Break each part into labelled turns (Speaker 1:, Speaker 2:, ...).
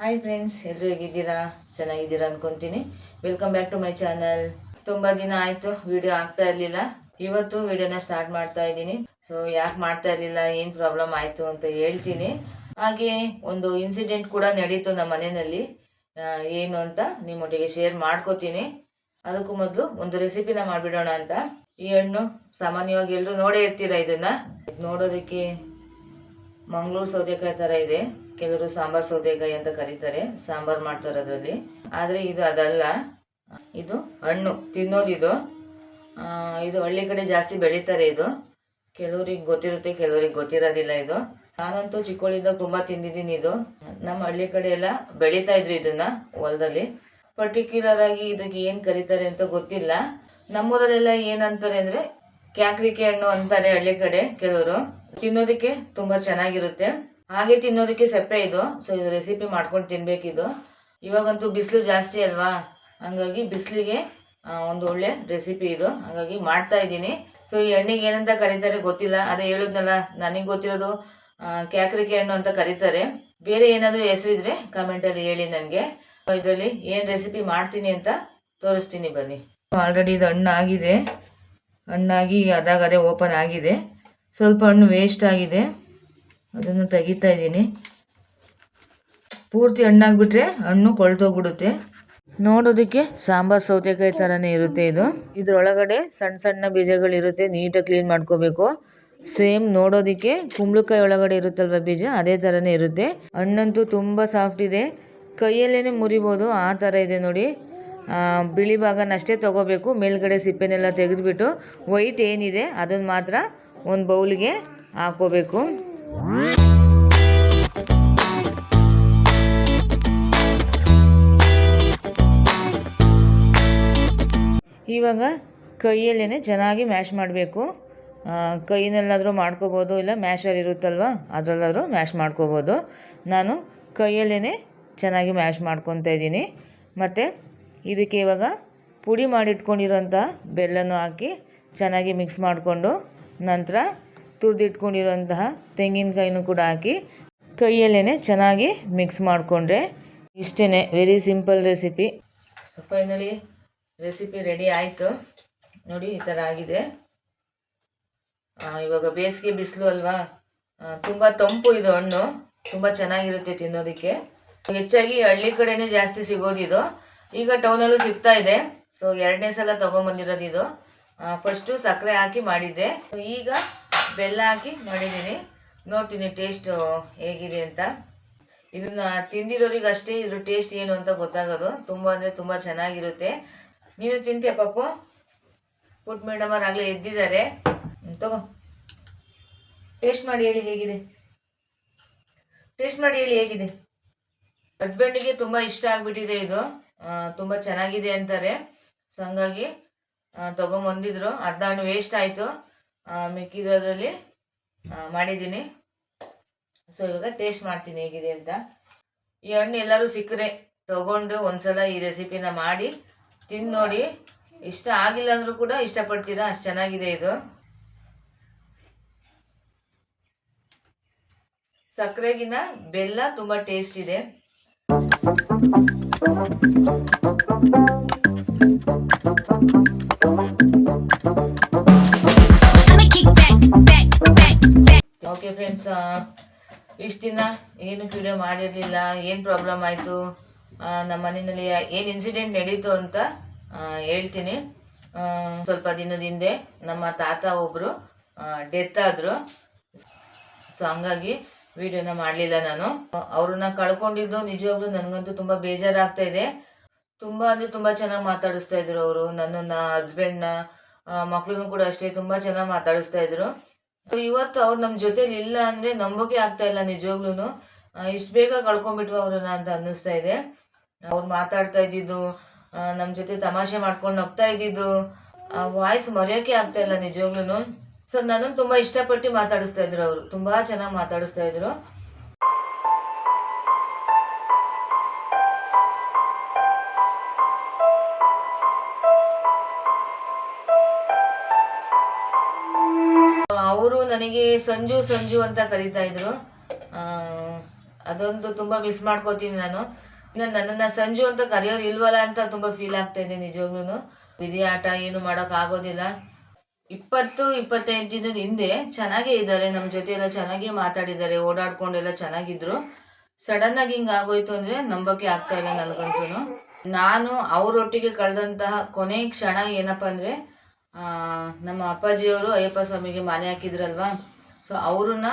Speaker 1: Hi friends, ಎಲ್ಲರೂ ಹೇಗಿದ್ದೀರಾ? ಚೆನ್ನಾಗಿದ್ದೀರಾ ಅನ್ಕೊಂತೀನಿ. Welcome back to my channel. ತುಂಬ ದಿನ ಆಯಿತು ವಿಡಿಯೋ ಆಗ್ತಾ ಇರಲಿಲ್ಲ. ಇವತ್ತು ವಿಡಿಯೋನ ಸ್ಟಾರ್ಟ್ ಮಾಡ್ತಾ ಇದ್ದೀನಿ. ಸೊ ಯಾಕೆ ಮಾಡ್ತಾ ಇರಲಿಲ್ಲ, ಏನು ಪ್ರಾಬ್ಲಮ್ ಆಯಿತು ಅಂತ ಹೇಳ್ತೀನಿ. ಹಾಗೆ ಒಂದು ಇನ್ಸಿಡೆಂಟ್ ಕೂಡ ನಡೀತು ನಮ್ಮ ಮನೆಯಲ್ಲಿ. ಏನು ಅಂತ ನಿಮ್ಮೊಟ್ಟಿಗೆ ಶೇರ್ ಮಾಡ್ಕೋತೀನಿ. ಅದಕ್ಕೂ ಮೊದಲು ಒಂದು ರೆಸಿಪಿನ ಮಾಡಿಬಿಡೋಣ ಅಂತ. ಈ ಹಣ್ಣು ಸಾಮಾನ್ಯವಾಗಿ ಎಲ್ಲರೂ ನೋಡೇ ಇರ್ತೀರ. ಇದನ್ನ ನೋಡೋದಕ್ಕೆ ಮಂಗಳೂರು ಸೌತೆಕಾಯಿ ಥರ ಇದೆ. ಕೆಲವರು ಸಾಂಬಾರ್ ಸೌತೆಕಾಯಿ ಅಂತ ಕರೀತಾರೆ, ಸಾಂಬಾರ್ ಮಾಡ್ತಾರೆ ಅದರಲ್ಲಿ. ಆದರೆ ಇದು ಅದಲ್ಲ, ಇದು ಹಣ್ಣು ತಿನ್ನೋದಿದು. ಇದು ಹಳ್ಳಿ ಕಡೆ ಜಾಸ್ತಿ ಬೆಳೀತಾರೆ. ಇದು ಕೆಲವ್ರಿಗೆ ಗೊತ್ತಿರುತ್ತೆ, ಕೆಲವ್ರಿಗೆ ಗೊತ್ತಿರೋದಿಲ್ಲ. ಇದು ನಾನಂತೂ ಚಿಕ್ಕವಳಿದ್ದಾಗ ತುಂಬ ತಿಂದಿದ್ದೀನಿ. ಇದು ನಮ್ಮ ಹಳ್ಳಿ ಕಡೆ ಎಲ್ಲ ಬೆಳೀತಾ ಇದ್ರು ಇದನ್ನ ಹೊಲದಲ್ಲಿ. ಪರ್ಟಿಕ್ಯುಲರ್ ಆಗಿ ಇದಕ್ಕೆ ಏನು ಕರೀತಾರೆ ಅಂತ ಗೊತ್ತಿಲ್ಲ. ನಮ್ಮೂರಲ್ಲೆಲ್ಲ ಏನಂತಾರೆ ಅಂದರೆ ಕ್ಯಾಕ್ರಿಕೆ ಹಣ್ಣು ಅಂತಾರೆ ಹಳ್ಳಿ ಕಡೆ ಕೆಲವರು. ತಿನ್ನೋದಕ್ಕೆ ತುಂಬ ಚೆನ್ನಾಗಿರುತ್ತೆ, ಹಾಗೆ ತಿನ್ನೋದಕ್ಕೆ ಸಪ್ಪೆ ಇದು. ಸೊ ಇದು ರೆಸಿಪಿ ಮಾಡ್ಕೊಂಡು ತಿನ್ಬೇಕಿದು. ಇವಾಗಂತೂ ಬಿಸಿಲು ಜಾಸ್ತಿ ಅಲ್ವಾ, ಹಂಗಾಗಿ ಬಿಸಿಲಿಗೆ ಒಂದು ಒಳ್ಳೆ ರೆಸಿಪಿ ಇದು. ಹಾಗಾಗಿ ಮಾಡ್ತಾ ಇದ್ದೀನಿ. ಸೊ ಈ ಹಣ್ಣಿಗೆ ಏನಂತ ಕರೀತಾರೆ ಗೊತ್ತಿಲ್ಲ, ಅದೇ ಹೇಳಿದ್ನಲ್ಲ, ನನಗೆ ಗೊತ್ತಿರೋದು ಕ್ಯಾಕ್ರಿಕೆ ಹಣ್ಣು ಅಂತ ಕರೀತಾರೆ. ಬೇರೆ ಏನಾದರೂ ಹೆಸರಿದ್ರೆ ಕಮೆಂಟಲ್ಲಿ ಹೇಳಿ ನನಗೆ. ಇದರಲ್ಲಿ ಏನು ರೆಸಿಪಿ ಮಾಡ್ತೀನಿ ಅಂತ ತೋರಿಸ್ತೀನಿ ಬನ್ನಿ. ಆಲ್ರೆಡಿ ಇದು ಹಣ್ಣಾಗಿದೆ, ಹಣ್ಣಾಗಿ ಅದೇ ಓಪನ್ ಆಗಿದೆ. ಸ್ವಲ್ಪ ಹಣ್ಣು ವೇಸ್ಟ್ ಆಗಿದೆ, ಅದನ್ನು ತೆಗಿತಾ ಇದ್ದೀನಿ. ಪೂರ್ತಿ ಹಣ್ಣಾಗ್ಬಿಟ್ರೆ ಹಣ್ಣು ಕೊಳ್ತೋಗ್ಬಿಡುತ್ತೆ. ನೋಡೋದಕ್ಕೆ ಸಾಂಬಾರ್ ಸೌತೆಕಾಯಿ ಥರನೇ ಇರುತ್ತೆ ಇದು. ಇದ್ರೊಳಗಡೆ ಸಣ್ಣ ಸಣ್ಣ ಬೀಜಗಳಿರುತ್ತೆ, ನೀಟಾಗಿ ಕ್ಲೀನ್ ಮಾಡ್ಕೋಬೇಕು. ಸೇಮ್ ನೋಡೋದಕ್ಕೆ ಕುಂಬಳಕಾಯಿ ಒಳಗಡೆ ಇರುತ್ತಲ್ವ ಬೀಜ, ಅದೇ ಥರನೇ ಇರುತ್ತೆ. ಹಣ್ಣಂತೂ ತುಂಬ ಸಾಫ್ಟ್ ಇದೆ, ಕೈಯಲ್ಲೇ ಮುರಿಬೋದು ಆ ಥರ ಇದೆ ನೋಡಿ. ಬಿಳಿ ಭಾಗನಷ್ಟೇ ತೊಗೋಬೇಕು, ಮೇಲ್ಗಡೆ ಸಿಪ್ಪೆನೆಲ್ಲ ತೆಗೆದುಬಿಟ್ಟು ವೈಟ್ ಏನಿದೆ ಅದನ್ನು ಮಾತ್ರ ಒಂದು ಬೌಲ್ಗೆ ಹಾಕೋಬೇಕು. ಇವಾಗ ಕೈಯಲ್ಲೇ ಚೆನ್ನಾಗಿ ಮ್ಯಾಶ್ ಮಾಡಬೇಕು. ಕೈನಲ್ಲಾದರೂ ಮಾಡ್ಕೋಬೋದು, ಇಲ್ಲ ಮ್ಯಾಶರ್ ಇರುತ್ತಲ್ವ ಅದರಲ್ಲಾದರೂ ಮ್ಯಾಶ್ ಮಾಡ್ಕೋಬೋದು. ನಾನು ಕೈಯಲ್ಲೇ ಚೆನ್ನಾಗಿ ಮ್ಯಾಶ್ ಮಾಡ್ಕೊತಾ ಇದ್ದೀನಿ. ಮತ್ತು ಇದಕ್ಕೆ ಇವಾಗ ಪುಡಿ ಮಾಡಿಟ್ಕೊಂಡಿರೋಂಥ ಬೆಲ್ಲನೂ ಹಾಕಿ ಚೆನ್ನಾಗಿ ಮಿಕ್ಸ್ ಮಾಡಿಕೊಂಡು, ನಂತರ ತುರಿದಿಟ್ಕೊಂಡಿರೋಂತಹ ತೆಂಗಿನಕಾಯಿನೂ ಕೂಡ ಹಾಕಿ ಕೈಯಲ್ಲೇ ಚೆನ್ನಾಗಿ ಮಿಕ್ಸ್ ಮಾಡಿಕೊಂಡ್ರೆ ಇಷ್ಟೇ. Very simple recipe. So finally recipe ready ಆಯಿತು ನೋಡಿ, ಈ ಥರ ಆಗಿದೆ. ಇವಾಗ ಬೇಸಿಗೆ ಬಿಸಿಲು ಅಲ್ವಾ, ತುಂಬ ತಂಪು ಇದು ಹಣ್ಣು, ತುಂಬ ಚೆನ್ನಾಗಿರುತ್ತೆ ತಿನ್ನೋದಕ್ಕೆ. ಹೆಚ್ಚಾಗಿ ಹಳ್ಳಿ ಕಡೆನೇ ಜಾಸ್ತಿ ಸಿಗೋದಿದು. ಈಗ ಟೌನಲ್ಲೂ ಸಿಗ್ತಾ ಇದೆ. ಸೊ 2ನೇ ಸಲ ತೊಗೊಂಬಂದಿರೋದು ಇದು. ಫಸ್ಟು ಸಕ್ಕರೆ ಹಾಕಿ ಮಾಡಿದ್ದೆ, ಈಗ ಬೆಲ್ಲ ಹಾಕಿ ಮಾಡಿದ್ದೀನಿ. ನೋಡ್ತೀನಿ ಟೇಸ್ಟ್ ಹೇಗಿದೆ ಅಂತ. ಇದನ್ನು ತಿಂದಿರೋರಿಗೆ ಅಷ್ಟೇ ಇದ್ರ ಟೇಸ್ಟ್ ಏನು ಅಂತ ಗೊತ್ತಾಗೋದು. ತುಂಬ ಅಂದರೆ ತುಂಬ ಚೆನ್ನಾಗಿರುತ್ತೆ. ನೀನು ತಿಂತೀಯ ಪಾಪು? ಪುಟ್ ಮೇಡಮ್ ಅವ್ರು ಆಗಲೇ ಎದ್ದಿದ್ದಾರೆ. ತಗೋ, ಟೇಸ್ಟ್ ಮಾಡಿ ಹೇಳಿ ಹೇಗಿದೆ. ಟೇಸ್ಟ್ ಮಾಡಿ ಹೇಳಿ ಹೇಗಿದೆ. ಹಸ್ಬೆಂಡಿಗೆ ತುಂಬ ಇಷ್ಟ ಆಗಿಬಿಟ್ಟಿದೆ ಇದು, ತುಂಬ ಚೆನ್ನಾಗಿದೆ ಅಂತಾರೆ. ಸೊ ಹಂಗಾಗಿ ತೊಗೊಂಬಂದಿದ್ರು. ಅರ್ಧ ಹಣ್ಣು ವೇಸ್ಟ್ ಆಯಿತು, ಮಿಕ್ಕಿರೋದ್ರಲ್ಲಿ ಮಾಡಿದ್ದೀನಿ. ಸೊ ಇವಾಗ ಟೇಸ್ಟ್ ಮಾಡ್ತೀನಿ ಹೇಗಿದೆ ಅಂತ. ಈ ಹಣ್ಣು ಎಲ್ಲರೂ ಸಿಕ್ಕರೆ ತೊಗೊಂಡು ಒಂದ್ಸಲ ಈ ರೆಸಿಪಿನ ಮಾಡಿ ತಿಂದು ನೋಡಿ. ಇಷ್ಟ ಆಗಿಲ್ಲ ಅಂದರೂ ಕೂಡ ಇಷ್ಟಪಡ್ತೀರಾ, ಅಷ್ಟು ಚೆನ್ನಾಗಿದೆ ಇದು. ಸಕ್ಕರೆಗಿನ ಬೆಲ್ಲ ತುಂಬ ಟೇಸ್ಟ್ ಇದೆ. ಓಕೆ ಫ್ರೆಂಡ್ಸ್, ಇಷ್ಟು ದಿನ ಏನು ವಿಡಿಯೋ ಮಾಡಿರಲಿಲ್ಲ. ಏನು ಪ್ರಾಬ್ಲಮ್ ಆಯಿತು, ನಮ್ಮ ಮನೆಯಲ್ಲಿ ಏನು ಇನ್ಸಿಡೆಂಟ್ ನಡೀತು ಅಂತ ಹೇಳ್ತೀನಿ. ಸ್ವಲ್ಪ ದಿನದ ಹಿಂದೆ ನಮ್ಮ ತಾತ ಒಬ್ಬರು ಡೆತ್ ಆದರು. ಸೊ ಹಂಗಾಗಿ ವಿಡಿಯೋನ ಮಾಡಲಿಲ್ಲ ನಾನು. ಅವ್ರನ್ನ ಕಳ್ಕೊಂಡಿದ್ದು ನಿಜವಾಗ್ಲೂ ನನಗಂತೂ ತುಂಬ ಬೇಜಾರಾಗ್ತಾ ಇದೆ. ತುಂಬ ಅಂದರೆ ತುಂಬ ಚೆನ್ನಾಗಿ ಮಾತಾಡಿಸ್ತಾ ಇದ್ರು ಅವರು ನನ್ನನ್ನು, ಹಸ್ಬೆಂಡ್ನ, ಮಕ್ಕಳನ್ನು ಕೂಡ ಅಷ್ಟೇ ತುಂಬ ಚೆನ್ನಾಗಿ ಮಾತಾಡಿಸ್ತಾ ಇದ್ರು. ಇವತ್ತು ಅವ್ರು ನಮ್ಮ ಜೊತೇಲಿ ಇಲ್ಲ ಅಂದರೆ ನಂಬೋಕೆ ಆಗ್ತಾ ಇಲ್ಲ ನಿಜವಾಗ್ಲೂ. ಇಷ್ಟು ಬೇಗ ಕಳ್ಕೊಂಡ್ಬಿಟ್ವು ಅವ್ರನ್ನ ಅಂತ ಅನ್ನಿಸ್ತಾ ಇದೆ. ಅವ್ರು ಮಾತಾಡ್ತಾ ಇದ್ದಿದ್ದು, ನಮ್ಮ ಜೊತೆ ತಮಾಷೆ ಮಾಡ್ಕೊಂಡು ನಗ್ತಾ ಇದ್ದಿದ್ದು, ವಾಯ್ಸ್ ಮರೆಯೋಕ್ಕೆ ಆಗ್ತಾ ಇಲ್ಲ ನಿಜವಾಗ್ಲೂ. ಸೊ ನನ್ನನ್ನು ತುಂಬ ಇಷ್ಟಪಟ್ಟು ಮಾತಾಡಿಸ್ತಾ ಇದ್ರು ಅವರು, ತುಂಬ ಚೆನ್ನಾಗಿ ಮಾತಾಡಿಸ್ತಾ ಇದ್ರು. ಅವರು ನನಗೆ ಸಂಜು ಸಂಜು ಅಂತ ಕರೀತಾ ಇದ್ರು. ಅದೊಂದು ತುಂಬ ಮಿಸ್ ಮಾಡ್ಕೋತೀನಿ ನಾನು. ಇನ್ನು ನನ್ನನ್ನು ಸಂಜು ಅಂತ ಕರೆಯೋರು ಇಲ್ವಲ್ಲ ಅಂತ ತುಂಬ ಫೀಲ್ ಆಗ್ತಾ ಇದೆ ನಿಜವಾಗ್ಲೂ. ವಿಧಿ ಆಟ ಏನು ಮಾಡೋಕ್ಕಾಗೋದಿಲ್ಲ. 20-25 ದಿನದ ಹಿಂದೆ ಚೆನ್ನಾಗೇ ಇದ್ದಾರೆ, ನಮ್ಮ ಜೊತೆ ಎಲ್ಲ ಚೆನ್ನಾಗೇ ಮಾತಾಡಿದ್ದಾರೆ, ಓಡಾಡ್ಕೊಂಡೆಲ್ಲ ಚೆನ್ನಾಗಿದ್ರು. ಸಡನ್ನಾಗಿ ಹಿಂಗೆ ಆಗೋಯ್ತು ಅಂದರೆ ನಂಬಕ್ಕೆ ಆಗ್ತಾ ಇಲ್ಲ ನನಗಂತೂ. ನಾನು ಅವರೊಟ್ಟಿಗೆ ಕಳೆದಂತಹ ಕೊನೆ ಕ್ಷಣ ಏನಪ್ಪ ಅಂದರೆ, ನಮ್ಮ ಅಪ್ಪಾಜಿಯವರು ಅಯ್ಯಪ್ಪ ಸ್ವಾಮಿಗೆ ಮಾಲೆ ಹಾಕಿದ್ರಲ್ವಾ, ಸೊ ಅವ್ರನ್ನ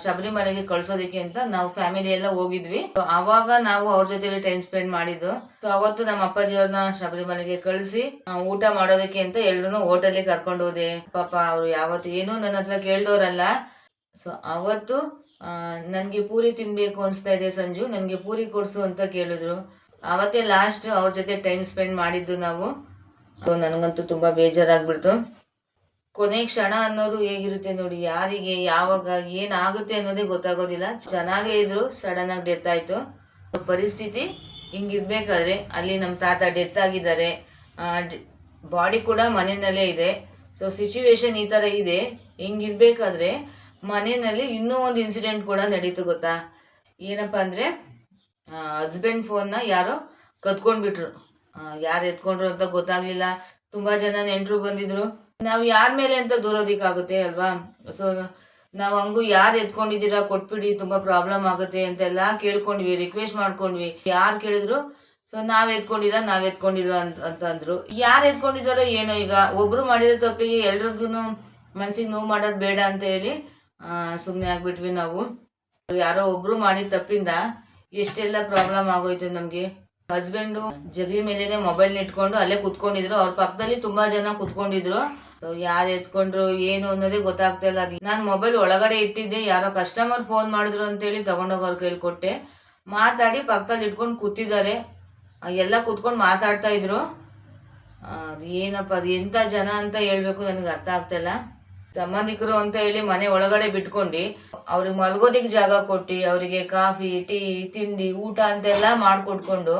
Speaker 1: ಶಬರಿಮಲೆಗೆ ಕಳ್ಸೋದಕ್ಕೆ ಅಂತ ನಾವು ಫ್ಯಾಮಿಲಿ ಎಲ್ಲ ಹೋಗಿದ್ವಿ. ಆವಾಗ ನಾವು ಅವ್ರ ಜೊತೆ ಟೈಮ್ ಸ್ಪೆಂಡ್ ಮಾಡಿದ್ದು. ಸೊ ಅವತ್ತು ನಮ್ಮ ಅಪ್ಪಾಜಿಯವ್ರನ್ನ ಶಬರಿಮಲೆಗೆ ಕಳಿಸಿ ಊಟ ಮಾಡೋದಕ್ಕೆ ಅಂತ ಎಲ್ರು ಹೋಟೆಲ್ಗೆ ಕರ್ಕೊಂಡು ಹೋದೆ. ಪಾಪ ಅವರು ಯಾವತ್ತು ಏನೂ ನನ್ನ ಹತ್ರ ಕೇಳ್ದವ್ರಲ್ಲ. ಸೊ ಅವತ್ತು ನನಗೆ ಪೂರಿ ತಿನ್ಬೇಕು ಅನಿಸ್ತಾ ಇದೆ ಸಂಜು, ನನಗೆ ಪೂರಿ ಕೊಡ್ಸು ಅಂತ ಕೇಳಿದ್ರು. ಅವತ್ತೇ ಲಾಸ್ಟ್ ಅವ್ರ ಜೊತೆ ಟೈಮ್ ಸ್ಪೆಂಡ್ ಮಾಡಿದ್ದು ನಾವು. ನನಗಂತೂ ತುಂಬ ಬೇಜಾರಾಗ್ಬಿಡ್ತು. ಕೊನೆ ಕ್ಷಣ ಅನ್ನೋದು ಹೇಗಿರುತ್ತೆ ನೋಡಿ, ಯಾರಿಗೆ ಯಾವಾಗ ಏನಾಗುತ್ತೆ ಅನ್ನೋದೇ ಗೊತ್ತಾಗೋದಿಲ್ಲ. ಚೆನ್ನಾಗೇ ಇದ್ರು, ಸಡನ್ ಆಗಿ ಡೆತ್ ಆಯಿತು. ಪರಿಸ್ಥಿತಿ ಹಿಂಗಿರ್ಬೇಕಾದ್ರೆ ಅಲ್ಲಿ ನಮ್ಮ ತಾತ ಡೆತ್ ಆಗಿದ್ದಾರೆ, ಬಾಡಿ ಕೂಡ ಮನೆಯಲ್ಲೇ ಇದೆ. ಸೊ ಸಿಚುವೇಶನ್ ಈ ಥರ ಇದೆ. ಹಿಂಗಿರ್ಬೇಕಾದ್ರೆ ಮನೆಯಲ್ಲಿ ಇನ್ನೂ ಒಂದು ಇನ್ಸಿಡೆಂಟ್ ಕೂಡ ನಡೀತು ಗೊತ್ತಾ. ಏನಪ್ಪ ಅಂದರೆ, ಹಸ್ಬೆಂಡ್ ಫೋನ್ನ ಯಾರೋ ಕದ್ಕೊಂಡ್ಬಿಟ್ರು. ಯಾರು ಎತ್ಕೊಂಡ್ರು ಅಂತ ಗೊತ್ತಾಗ್ಲಿಲ್ಲ. ತುಂಬ ಜನ ನೆಂಟರು ಬಂದಿದ್ರು. ನಾವು ಯಾರ ಮೇಲೆ ಅಂತ ದೂರೋದಿಕ್ಕಾಗುತ್ತೆ ಅಲ್ವಾ. ಸೊ ನಾವು ಹಂಗೂ ಯಾರು ಎತ್ಕೊಂಡಿದ್ದೀರಾ ಕೊಟ್ಬಿಡಿ, ತುಂಬ ಪ್ರಾಬ್ಲಮ್ ಆಗುತ್ತೆ ಅಂತೆಲ್ಲ ಕೇಳ್ಕೊಂಡ್ವಿ, ರಿಕ್ವೆಸ್ಟ್ ಮಾಡ್ಕೊಂಡ್ವಿ. ಯಾರು ಕೇಳಿದ್ರು ಸೊ ನಾವ್ ಎತ್ಕೊಂಡಿಲ್ಲ ಅಂತ ಅಂದ್ರು. ಯಾರು ಎತ್ಕೊಂಡಿದಾರೋ ಏನೋ. ಈಗ ಒಬ್ರು ಮಾಡಿರೋ ತಪ್ಪಿಗೆ ಎಲ್ರಿಗೂ ಮನ್ಸಿಗೆ ನೋವು ಮಾಡೋದು ಬೇಡ ಅಂತ ಹೇಳಿ ಸುಮ್ಮನೆ ಆಗ್ಬಿಟ್ವಿ ನಾವು. ಯಾರೋ ಒಬ್ರು ಮಾಡಿದ ತಪ್ಪಿಂದ ಎಷ್ಟೆಲ್ಲ ಪ್ರಾಬ್ಲಮ್ ಆಗೋಯ್ತು ನಮಗೆ. ಹಸ್ಬೆಂಡು ಜಗಲಿ ಮೇಲೇನೆ ಮೊಬೈಲ್ ಇಟ್ಕೊಂಡು ಅಲ್ಲೇ ಕುತ್ಕೊಂಡಿದ್ರು. ಅವ್ರ ಪಕ್ಕದಲ್ಲಿ ತುಂಬಾ ಜನ ಕುತ್ಕೊಂಡಿದ್ರು. ಸೊ ಯಾರು ಎತ್ಕೊಂಡ್ರು ಏನು ಅನ್ನೋದೇ ಗೊತ್ತಾಗ್ತಾ ಇಲ್ಲ. ನಾನು ಮೊಬೈಲ್ ಒಳಗಡೆ ಇಟ್ಟಿದ್ದೆ, ಯಾರೋ ಕಸ್ಟಮರ್ ಫೋನ್ ಮಾಡಿದ್ರು ಅಂತೇಳಿ ತಗೊಂಡೋಗಿ ಅವ್ರ ಕೈಲಿ ಕೊಟ್ಟೆ. ಮಾತಾಡಿ ಪಕ್ಕದಲ್ಲಿ ಇಟ್ಕೊಂಡು ಕೂತಿದ್ದಾರೆ, ಎಲ್ಲ ಕೂತ್ಕೊಂಡು ಮಾತಾಡ್ತಾ ಇದ್ರು. ಏನಪ್ಪ ಅದು ಎಂಥ ಜನ ಅಂತ ಹೇಳ್ಬೇಕು ನನಗೆ ಅರ್ಥ ಆಗ್ತಾಯಿಲ್ಲ. ಸಂಬಂಧಿಕರು ಅಂತ ಹೇಳಿ ಮನೆ ಒಳಗಡೆ ಬಿಟ್ಕೊಂಡು ಅವ್ರಿಗೆ ಮಲ್ಗೋದಿಕ್ಕೆ ಜಾಗ ಕೊಟ್ಟು ಅವರಿಗೆ ಕಾಫಿ ಟೀ ತಿಂಡಿ ಊಟ ಅಂತೆಲ್ಲ ಮಾಡಿಕೊಟ್ಕೊಂಡು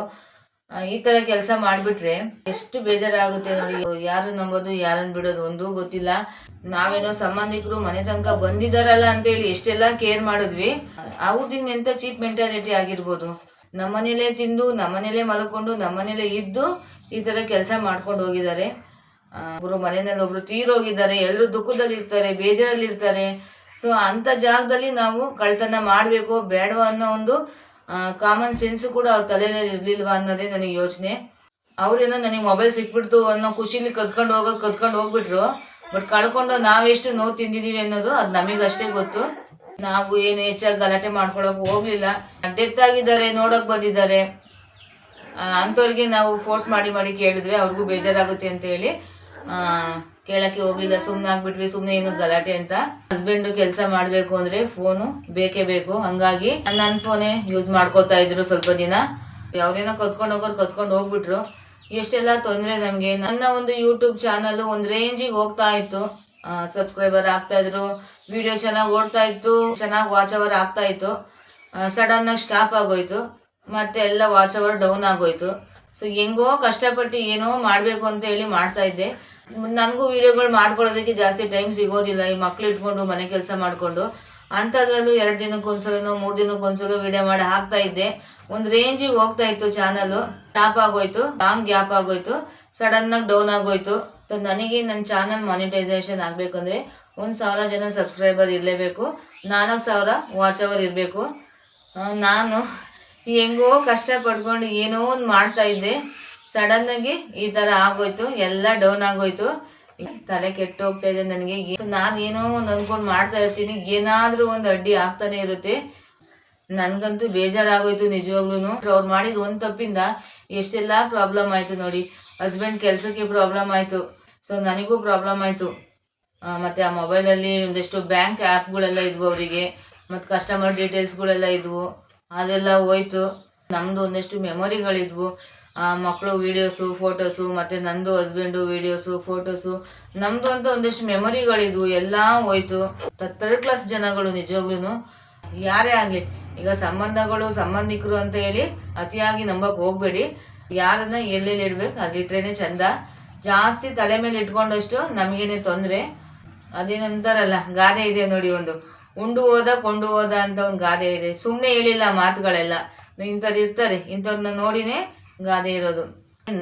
Speaker 1: ಈ ಥರ ಕೆಲಸ ಮಾಡಿಬಿಟ್ರೆ ಎಷ್ಟು ಬೇಜಾರಾಗುತ್ತೆ ನೋಡಿ. ಯಾರು ನಂಬೋದು ಯಾರನ್ನು ಬಿಡೋದು ಒಂದೂ ಗೊತ್ತಿಲ್ಲ. ನಾವೇನೋ ಸಂಬಂಧಿಕರು ಮನೆ ತನಕ ಬಂದಿದ್ದಾರಲ್ಲ ಅಂತೇಳಿ ಎಷ್ಟೆಲ್ಲ ಕೇರ್ ಮಾಡಿದ್ವಿ. ಅವ್ರದ್ದು ಎಂಥ ಚೀಪ್ ಮೆಂಟಾಲಿಟಿ ಆಗಿರ್ಬೋದು. ನಮ್ಮನೇಲೇ ತಿಂದು ನಮ್ಮನೇಲೇ ಮಲ್ಕೊಂಡು ನಮ್ಮನೇಲೇ ಇದ್ದು ಈ ಥರ ಕೆಲಸ ಮಾಡ್ಕೊಂಡು ಹೋಗಿದ್ದಾರೆ. ಒಬ್ಬರು ಮನೆಯಲ್ಲಿ ಒಬ್ರು ತೀರೋಗಿದ್ದಾರೆ, ಎಲ್ಲರೂ ದುಃಖದಲ್ಲಿ ಇರ್ತಾರೆ, ಬೇಜಾರಲ್ಲಿ ಇರ್ತಾರೆ. ಸೊ ಅಂಥ ಜಾಗದಲ್ಲಿ ನಾವು ಕಳ್ತನ ಮಾಡಬೇಕೋ ಬೇಡವೋ ಅನ್ನೋ ಒಂದು ಕಾಮನ್ ಸೆನ್ಸು ಕೂಡ ಅವ್ರ ತಲೆಯಲ್ಲಿ ಇರಲಿಲ್ವಾ ಅನ್ನೋದೇ ನನಗೆ ಯೋಚನೆ. ಅವ್ರೇನೋ ನನಗೆ ಮೊಬೈಲ್ ಸಿಕ್ಬಿಡ್ತು ಅನ್ನೋ ಖುಷಿಲಿ ಕದ್ಕೊಂಡು ಹೋಗ್ಬಿಟ್ರು. ಬಟ್ ಕಳ್ಕೊಂಡು ನಾವೆಷ್ಟು ನೋವು ತಿಂದಿದ್ದೀವಿ ಅನ್ನೋದು ಅದು ನಮಗಷ್ಟೇ ಗೊತ್ತು. ನಾವು ಏನು ಹೆಚ್ಚಾಗಿ ಗಲಾಟೆ ಮಾಡ್ಕೊಳಕ್ಕೆ ಹೋಗ್ಲಿಲ್ಲ. ಡೆತ್ ಆಗಿದ್ದಾರೆ, ನೋಡೋಕೆ ಬಂದಿದ್ದಾರೆ ಅಂಥವ್ರಿಗೆ ನಾವು ಫೋರ್ಸ್ ಮಾಡಿ ಕೇಳಿದ್ರೆ ಅವ್ರಿಗೂ ಬೇಜಾರಾಗುತ್ತೆ ಅಂತ ಹೇಳಿ ಕೇಳಕ್ಕೆ ಹೋಗ್ಲಿಲ್ಲ. ಸುಮ್ಮನೆ ಆಗ್ಬಿಟ್ವಿ. ಸುಮ್ಮನೆ ಏನು ಗಲಾಟೆ ಅಂತ. ಹಸ್ಬೆಂಡು ಕೆಲಸ ಮಾಡಬೇಕು ಅಂದರೆ ಫೋನು ಬೇಕೇ ಬೇಕು. ಹಂಗಾಗಿ ನನ್ನ ಫೋನೇ ಯೂಸ್ ಮಾಡ್ಕೋತಾ ಇದ್ರು ಸ್ವಲ್ಪ ದಿನ. ಯಾವ್ರೇನೋ ಕದ್ಕೊಂಡು ಹೋಗ್ಬಿಟ್ರು. ಎಷ್ಟೆಲ್ಲ ತೊಂದರೆ ನಮಗೆ. ನನ್ನ ಒಂದು ಯೂಟ್ಯೂಬ್ ಚಾನಲ್ ಒಂದು ರೇಂಜಿಗೆ ಹೋಗ್ತಾ ಇತ್ತು, ಸಬ್ಸ್ಕ್ರೈಬರ್ ಆಗ್ತಾ ಇದ್ರು, ವಿಡಿಯೋ ಚೆನ್ನಾಗಿ ಓಡ್ತಾ ಇತ್ತು, ಚೆನ್ನಾಗಿ ವಾಚ್ ಅವರ್ ಆಗ್ತಾ ಇತ್ತು. ಸಡನ್ನಾಗಿ ಸ್ಟಾಪ್ ಆಗೋಯ್ತು, ಮತ್ತೆ ಎಲ್ಲ ವಾಚ್ ಅವರ್ ಡೌನ್ ಆಗೋಯ್ತು. ಸೊ ಹೆಂಗೋ ಕಷ್ಟಪಟ್ಟು ಏನೋ ಮಾಡಬೇಕು ಅಂತ ಹೇಳಿ ಮಾಡ್ತಾ ಇದ್ದೆ. ನನಗೂ ವಿಡಿಯೋಗಳು ಮಾಡ್ಕೊಳ್ಳೋದಕ್ಕೆ ಜಾಸ್ತಿ ಟೈಮ್ ಸಿಗೋದಿಲ್ಲ. ಈ ಮಕ್ಳು ಇಟ್ಕೊಂಡು ಮನೆ ಕೆಲಸ ಮಾಡಿಕೊಂಡು ಅಂಥದ್ರಲ್ಲೂ 2 ದಿನಕ್ಕೊಂದ್ಸಲನೋ 3 ದಿನಕ್ಕೊಂದ್ಸಲ ವಿಡಿಯೋ ಮಾಡಿ ಹಾಕ್ತಾ ಇದ್ದೆ. ಒಂದು ರೇಂಜಿಗೆ ಹೋಗ್ತಾ ಇತ್ತು ಚಾನಲ್. ಸ್ಟಾಪ್ ಆಗೋಯ್ತು, ಲಾಂಗ್ ಗ್ಯಾಪ್ ಆಗೋಯ್ತು, ಸಡನ್ನಾಗಿ ಡೌನ್ ಆಗೋಯ್ತು. ಸೊ ನನಗೆ ನನ್ನ ಚಾನಲ್ ಮಾನಿಟೈಸೇಷನ್ ಆಗಬೇಕಂದ್ರೆ 1,000 ಜನ ಸಬ್ಸ್ಕ್ರೈಬರ್ ಇರಲೇಬೇಕು, 4,000 ವಾಚ್ ಅವರ್ ಇರಬೇಕು. ನಾನು ಹೆಂಗೋ ಕಷ್ಟಪಡ್ಕೊಂಡು ಏನೋ ಒಂದು ಮಾಡ್ತಾ ಇದ್ದೆ. ಸಡನ್ನಾಗಿ ಈ ಥರ ಆಗೋಯ್ತು, ಎಲ್ಲ ಡೌನ್ ಆಗೋಯ್ತು. ತಲೆ ಕೆಟ್ಟು ಹೋಗ್ತಾ ಇದೆ ನನಗೆ. ನಾನು ಏನೋ ಒಂದು ಅಂದ್ಕೊಂಡು ಮಾಡ್ತಾ ಇರ್ತೀನಿ, ಏನಾದರೂ ಒಂದು ಅಡ್ಡಿ ಆಗ್ತಾನೆ ಇರುತ್ತೆ. ನನಗಂತೂ ಬೇಜಾರಾಗೋಯ್ತು ನಿಜವಾಗ್ಲೂ. ಅವ್ರು ಮಾಡಿದ ಒಂದು ತಪ್ಪಿಂದ ಎಷ್ಟೆಲ್ಲ ಪ್ರಾಬ್ಲಮ್ ಆಯಿತು ನೋಡಿ. ಹಸ್ಬೆಂಡ್ ಕೆಲಸಕ್ಕೆ ಪ್ರಾಬ್ಲಮ್ ಆಯಿತು, ಸೊ ನನಗೂ ಪ್ರಾಬ್ಲಮ್ ಆಯಿತು. ಮತ್ತು ಆ ಮೊಬೈಲಲ್ಲಿ ಒಂದಷ್ಟು ಬ್ಯಾಂಕ್ ಆ್ಯಪ್ಗಳೆಲ್ಲ ಇದ್ವು ಅವರಿಗೆ, ಮತ್ತು ಕಸ್ಟಮರ್ ಡೀಟೇಲ್ಸ್ಗಳೆಲ್ಲ ಇದ್ವು, ಅದೆಲ್ಲ ಹೋಯ್ತು. ನಮ್ಮದು ಒಂದಷ್ಟು ಮೆಮೊರಿಗಳಿದ್ವು, ಮಕ್ಕಳು ವೀಡಿಯೋಸು ಫೋಟೋಸು, ಮತ್ತು ನಂದು ಹಸ್ಬೆಂಡು ವೀಡಿಯೋಸು ಫೋಟೋಸು, ನಮ್ಮದು ಅಂತ ಒಂದಷ್ಟು ಮೆಮೊರಿಗಳಿದ್ವು, ಎಲ್ಲ ಹೋಯ್ತು. 3rd ಕ್ಲಾಸ್ ಜನಗಳು ನಿಜವಾಗ್ಲೂ. ಯಾರೇ ಆಗಲಿ, ಈಗ ಸಂಬಂಧಿಕರು ಅಂತ ಹೇಳಿ ಅತಿಯಾಗಿ ನಂಬಕ್ಕೆ ಹೋಗಬೇಡಿ. ಯಾರನ್ನ ಎಲ್ಲೆಲ್ಲಿ ಇಡ್ಬೇಕು ಅಲ್ಲಿಟ್ರೇನೆ ಚಂದ. ಜಾಸ್ತಿ ತಲೆ ಮೇಲೆ ಇಟ್ಕೊಂಡಷ್ಟು ನಮಗೇನೆ ತೊಂದರೆ. ಅದೇನಂತಾರಲ್ಲ ಗಾದೆ ಇದೆ ನೋಡಿ, ಒಂದು ಉಂಡು ಹೋದ ಕೊಂಡು ಹೋದ ಅಂತ ಒಂದು ಗಾದೆ ಇದೆ. ಸುಮ್ಮನೆ ಹೇಳಿಲ್ಲ ಮಾತುಗಳೆಲ್ಲ. ಇಂಥವ್ರು ಇರ್ತಾರೆ, ಇಂಥವ್ರನ್ನ ನೋಡಿನೇ ಗಾದೆ ಇರೋದು.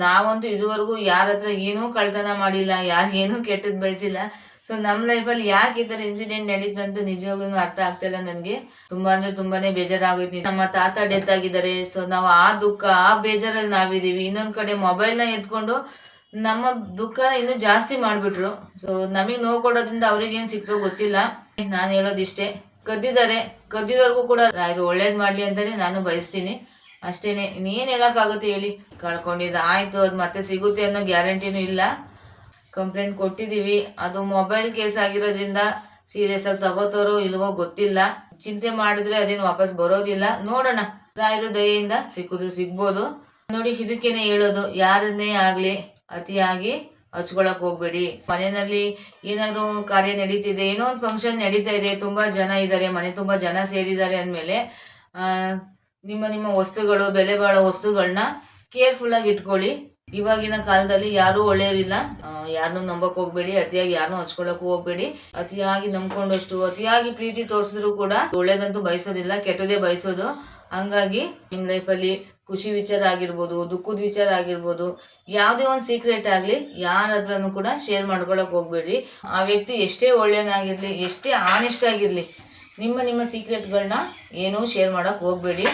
Speaker 1: ನಾವಂತೂ ಇದುವರೆಗೂ ಯಾರ ಹತ್ರ ಏನೂ ಕಳ್ತನ ಮಾಡಿಲ್ಲ, ಯಾರು ಏನೂ ಕೆಟ್ಟದ್ದು ಬಯಸಿಲ್ಲ. ಸೊ ನಮ್ಮ ಲೈಫಲ್ಲಿ ಯಾಕೆ ಈ ಥರ ಇನ್ಸಿಡೆಂಟ್ ನಡೀತಂತ ನಿಜವಾಗ್ಲೂ ಅರ್ಥ ಆಗ್ತಿಲ್ಲ ನನಗೆ. ತುಂಬಾ ಅಂದ್ರೆ ತುಂಬಾನೇ ಬೇಜಾರಾಗೋಯ್ತು. ನಮ್ಮ ತಾತ ಡೆತ್ ಆಗಿದ್ದಾರೆ. ಸೊ ನಾವು ಆ ದುಃಖ, ಆ ಬೇಜಾರಲ್ಲಿ ನಾವಿದ್ದೀವಿ. ಇನ್ನೊಂದು ಕಡೆ ಮೊಬೈಲ್ನ ಎತ್ಕೊಂಡು ನಮ್ಮ ದುಃಖನ ಇನ್ನೂ ಜಾಸ್ತಿ ಮಾಡಿಬಿಟ್ರು. ಸೊ ನಮಗೆ ನೋವು ಕೊಡೋದ್ರಿಂದ ಅವ್ರಿಗೇನು ಸಿಕ್ತೋ ಗೊತ್ತಿಲ್ಲ. ನಾನು ಹೇಳೋದಿಷ್ಟೇ, ಕದ್ದಿದ್ದಾರೆ, ಕದ್ದಿರೋರ್ಗೂ ಕೂಡ ರಾಯರು ಒಳ್ಳೇದು ಮಾಡಲಿ ಅಂತಲೇ ನಾನು ಬಯಸ್ತೀನಿ. ಅಷ್ಟೇನೆ, ಇನ್ನೇನು ಹೇಳೋಕ್ಕಾಗುತ್ತೆ ಹೇಳಿ. ಕಳ್ಕೊಂಡಿದ್ದು ಆಯಿತು, ಅದು ಮತ್ತೆ ಸಿಗುತ್ತೆ ಅನ್ನೋ ಗ್ಯಾರಂಟಿನೂ ಇಲ್ಲ. ಕಂಪ್ಲೇಂಟ್ ಕೊಟ್ಟಿದ್ದೀವಿ. ಅದು ಮೊಬೈಲ್ ಕೇಸ್ ಆಗಿರೋದ್ರಿಂದ ಸೀರಿಯಸ್ ಆಗಿ ತಗೋತಾರೋ ಇಲ್ವೋ ಗೊತ್ತಿಲ್ಲ. ಚಿಂತೆ ಮಾಡಿದ್ರೆ ಅದೇನು ವಾಪಸ್ ಬರೋದಿಲ್ಲ. ನೋಡೋಣ, ರಾಯರು ದಯೆಯಿಂದ ಸಿಕ್ಕಿದ್ರು ಸಿಗ್ಬೋದು. ನೋಡಿ, ಇದಕ್ಕೇನೆ ಹೇಳೋದು, ಯಾರನ್ನೇ ಆಗಲಿ ಅತಿಯಾಗಿ ಹಚ್ಕೊಳಕ್ ಹೋಗ್ಬೇಡಿ. ಮನೆಯಲ್ಲಿ ಏನಾದ್ರು ಕಾರ್ಯ ನಡೀತಿದೆ, ಏನೋ ಒಂದು ಫಂಕ್ಷನ್ ನಡೀತಾ ಇದೆ, ತುಂಬಾ ಜನ ಇದ್ದಾರೆ, ಮನೆ ತುಂಬಾ ಜನ ಸೇರಿದ್ದಾರೆ ಅಂದಮೇಲೆ ನಿಮ್ಮ ವಸ್ತುಗಳು, ಬೆಲೆ ಬಾಳೋ ವಸ್ತುಗಳನ್ನ ಕೇರ್ಫುಲ್ ಆಗಿ ಇಟ್ಕೊಳ್ಳಿ. ಇವಾಗಿನ ಕಾಲದಲ್ಲಿ ಯಾರೂ ಒಳ್ಳೆಯರಿಲ್ಲ. ಯಾರನ್ನೂ ನಂಬಕ್ ಹೋಗ್ಬೇಡಿ, ಅತಿಯಾಗಿ ಯಾರನ್ನೂ ಹಚ್ಕೊಳಕ್ಕೂ ಹೋಗ್ಬೇಡಿ. ಅತಿಯಾಗಿ ನಂಬ್ಕೊಂಡಷ್ಟು, ಅತಿಯಾಗಿ ಪ್ರೀತಿ ತೋರಿಸಿದ್ರು ಕೂಡ ಒಳ್ಳೇದಂತೂ ಬಯಸೋದಿಲ್ಲ, ಕೆಟ್ಟದೇ ಬಯಸೋದು. ಹಂಗಾಗಿ ನಿಮ್ಮ ಲೈಫಲ್ಲಿ ಖುಷಿ ವಿಚಾರ ಆಗಿರ್ಬೋದು, ದುಃಖದ ವಿಚಾರ ಆಗಿರ್ಬೋದು, ಯಾವುದೇ ಒಂದು ಸೀಕ್ರೆಟ್ ಆಗಲಿ ಯಾರ ಹತ್ರನೂ ಕೂಡ ಶೇರ್ ಮಾಡ್ಕೊಳಕ್ ಹೋಗ್ಬೇಡ್ರಿ. ಆ ವ್ಯಕ್ತಿ ಎಷ್ಟೇ ಒಳ್ಳೆಯನಾಗಿರ್ಲಿ, ಎಷ್ಟೇ ಆನೆಸ್ಟ್ ಆಗಿರ್ಲಿ, ನಿಮ್ಮ ಸೀಕ್ರೆಟ್ಗಳನ್ನ ಏನೂ ಶೇರ್ ಮಾಡಕ್ ಹೋಗ್ಬೇಡಿ.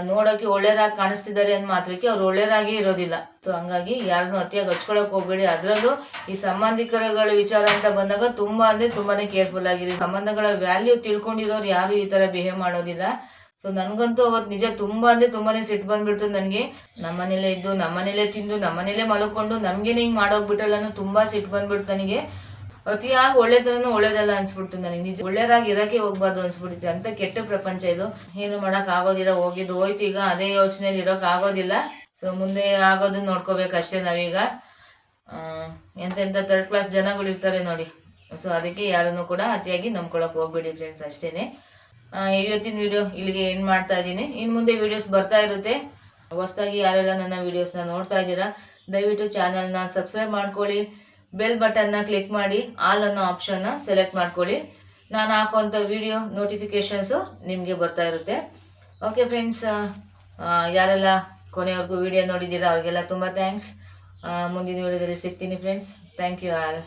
Speaker 1: ನೋಡೋಕೆ ಒಳ್ಳೆಯರಾಗಿ ಕಾಣಿಸ್ತಿದ್ದಾರೆ ಅಂದ ಮಾತ್ರಕ್ಕೆ ಅವ್ರು ಒಳ್ಳೆಯರಾಗಿ ಇರೋದಿಲ್ಲ. ಸೊ ಹಂಗಾಗಿ ಯಾರನ್ನು ಅತಿಯಾಗಿ ಹಚ್ಕೊಳಕ್ ಹೋಗ್ಬೇಡಿ. ಅದರಲ್ಲೂ ಈ ಸಂಬಂಧಿಕರಗಳ ವಿಚಾರ ಅಂತ ಬಂದಾಗ ತುಂಬಾ ಅಂದ್ರೆ ತುಂಬಾನೇ ಕೇರ್ಫುಲ್ ಆಗಿರಿ. ಸಂಬಂಧಗಳ ವ್ಯಾಲ್ಯೂ ತಿಳ್ಕೊಂಡಿರೋರು ಯಾರು ಈ ತರ ಬಿಹೇವ್ ಮಾಡೋದಿಲ್ಲ. ಸೊ ನನ್ಗಂತೂ ಅವತ್ತು ನಿಜ ತುಂಬಾ ಅಂದ್ರೆ ತುಂಬಾನೇ ಸಿಟ್ಟು ಬಂದ್ಬಿಡ್ತು ನನಗೆ. ನಮ್ಮನೇಲೆ ಇದ್ದು, ನಮ್ಮನೇಲೆ ತಿಂದು, ನಮ್ಮನೇಲೆ ಮಲ್ಕೊಂಡು ನಮ್ಗೇನೆ ಹಿಂಗ್ ಮಾಡೋಗ್ಬಿಟ್ರಲ್ಲ ಅನ್ನೋ ತುಂಬಾ ಸಿಟ್ಟು ಬಂದ್ಬಿಡ್ತು ನನಗೆ. ಅತಿಯಾಗಿ ಒಳ್ಳೆತನೂ ಒಳ್ಳೇದಲ್ಲ ಅನ್ಸ್ಬಿಡ್ತು ನನಗೆ. ನಿಜ ಒಳ್ಳೆಯರಾಗಿ ಇರೋಕೆ ಹೋಗ್ಬಾರ್ದು ಅನ್ಸ್ಬಿಡುತ್ತೆ. ಅಂತ ಕೆಟ್ಟ ಪ್ರಪಂಚ ಇದು. ಏನು ಮಾಡಕ್ ಆಗೋದಿಲ್ಲ, ಹೋಗಿದ್ದು ಹೋಯ್ತು. ಈಗ ಅದೇ ಯೋಚನೆಯಲ್ಲಿ ಇರೋಕೆ ಆಗೋದಿಲ್ಲ. ಸೊ ಮುಂದೆ ಆಗೋದನ್ನ ನೋಡ್ಕೋಬೇಕಷ್ಟೇ ನಾವೀಗ. ಎಂತೆಂಥ ಥರ್ಡ್ ಕ್ಲಾಸ್ ಜನಗಳು ಇರ್ತಾರೆ ನೋಡಿ. ಸೊ ಅದಕ್ಕೆ ಯಾರನ್ನು ಕೂಡ ಅತಿಯಾಗಿ ನಂಬ್ಕೊಳಕ್ ಹೋಗ್ಬೇಡಿ ಫ್ರೆಂಡ್ಸ್, ಅಷ್ಟೇನೆ. ಇವತ್ತಿನ ವಿಡಿಯೋ ಇಲ್ಲಿಗೆ ಏನು ಮಾಡ್ತಾ ಇದ್ದೀನಿ. ಇನ್ನು ಮುಂದೆ ವಿಡಿಯೋಸ್ ಬರ್ತಾ ಇರುತ್ತೆ. ಹೊಸದಾಗಿ ಯಾರೆಲ್ಲ ನನ್ನ ವಿಡಿಯೋಸ್ನ ನೋಡ್ತಾ ಇದ್ದೀರಾ, ದಯವಿಟ್ಟು ಚಾನಲ್ನ ಸಬ್ಸ್ಕ್ರೈಬ್ ಮಾಡ್ಕೊಳ್ಳಿ. ಬೆಲ್ ಬಟನ್ನ ಕ್ಲಿಕ್ ಮಾಡಿ ಆಲ್ ಅನ್ನೋ ಆಪ್ಷನ್ನ ಸೆಲೆಕ್ಟ್ ಮಾಡ್ಕೊಳ್ಳಿ. ನಾನು ಹಾಕೋಂಥ ವಿಡಿಯೋ ನೋಟಿಫಿಕೇಷನ್ಸು ನಿಮಗೆ ಬರ್ತಾ ಇರುತ್ತೆ. ಓಕೆ ಫ್ರೆಂಡ್ಸ್, ಯಾರೆಲ್ಲ ಕೊನೆವರೆಗೂ ವಿಡಿಯೋ ನೋಡಿದ್ದೀರಾ ಅವ್ರಿಗೆಲ್ಲ ತುಂಬ ಥ್ಯಾಂಕ್ಸ್. ಮುಂದಿನ ವಿಡಿಯೋದಲ್ಲಿ ಸಿಗ್ತೀನಿ ಫ್ರೆಂಡ್ಸ್. Thank you all.